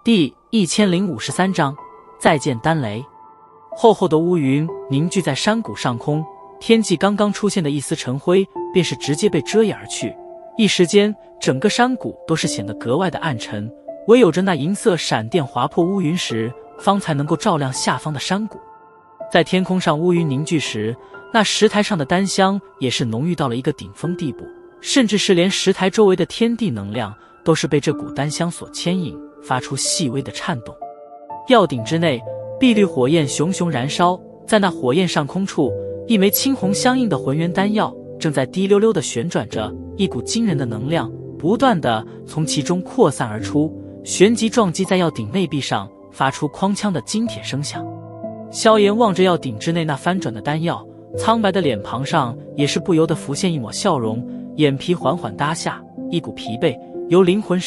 第1053章再见丹雷。厚厚的乌云凝聚在山谷上空，天际刚刚出现的一丝晨辉便是直接被遮掩而去，一时间整个山谷都是显得格外的暗沉，唯有着那银色闪电划破乌云时，方才能够照亮下方的山谷。在天空上乌云凝聚时，那石台上的丹香也是浓郁到了一个顶峰地步，甚至是连石台周围的天地能量都是被这股丹香所牵引，发出细微的颤动。药鼎之内，碧绿火焰熊熊燃烧，在那火焰上空处，一枚青红相映的浑元丹药正在滴溜溜地旋转着，一股惊人的能量不断地从其中扩散而出，旋即撞击在药鼎内壁上，发出哐锵的金铁声响。萧炎望着药鼎之内那翻转的丹药，苍白的脸庞上也是不由得浮现一抹笑容，眼皮缓缓耷下，一股疲惫由灵魂